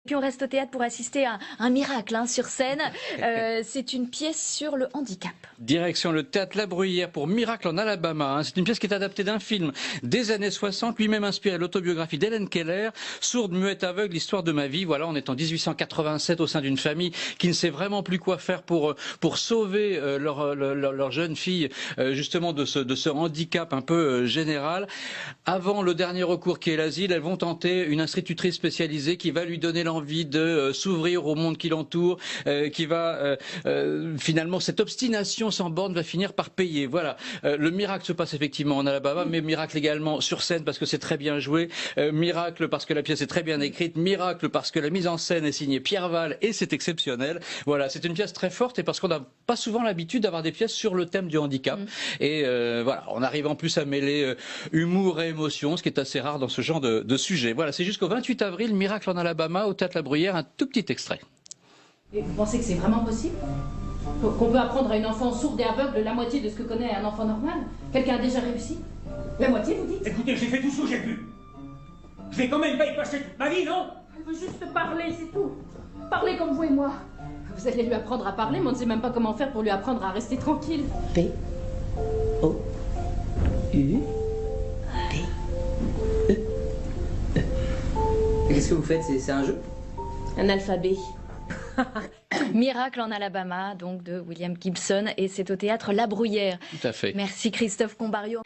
Puis on reste au théâtre pour assister à un miracle sur scène. C'est une pièce sur le handicap. Direction le théâtre La Bruyère pour Miracle en Alabama. C'est une pièce qui est adaptée d'un film des années 60, lui-même inspiré de l'autobiographie d'Helen Keller, Sourde, muette, aveugle, l'histoire de ma vie. Voilà, on est en 1887 au sein d'une famille qui ne sait vraiment plus quoi faire pour sauver leur jeune fille justement de ce handicap un peu général. Avant le dernier recours qui est l'asile, elles vont tenter une institutrice spécialisée qui va lui donner l'envie de s'ouvrir au monde qui l'entoure, qui va finalement, cette obstination sans borne va finir par payer. Voilà, le miracle se passe effectivement en Alabama, mais miracle également sur scène parce que c'est très bien joué, miracle parce que la pièce est très bien écrite, miracle parce que la mise en scène est signée Pierre Val et c'est exceptionnel. Voilà, c'est une pièce très forte et parce qu'on n'a pas souvent l'habitude d'avoir des pièces sur le thème du handicap. Et voilà, on arrive en plus à mêler humour et émotion, ce qui est assez rare dans ce genre de sujet. Voilà, c'est jusqu'au 28 avril, Miracle en Alabama, au théâtre La Bruyère, un tout petit extrait. Et vous pensez que c'est vraiment possible? Qu'on peut apprendre à une enfant sourde et aveugle la moitié de ce que connaît un enfant normal? Quelqu'un a déjà réussi? La moitié, vous dites? Écoutez, j'ai fait tout ce que j'ai pu. Je vais quand même pas y passer toute ma vie, non? Elle veut juste parler, c'est tout. Parler comme vous et moi. Vous allez lui apprendre à parler, mais on ne sait même pas comment faire pour lui apprendre à rester tranquille. P-O-U-T-E. Qu'est-ce que vous faites? C'est un jeu? Un alphabet. Miracle en Alabama, donc de William Gibson, et c'est au théâtre La Bruyère. Tout à fait. Merci Christophe Combario.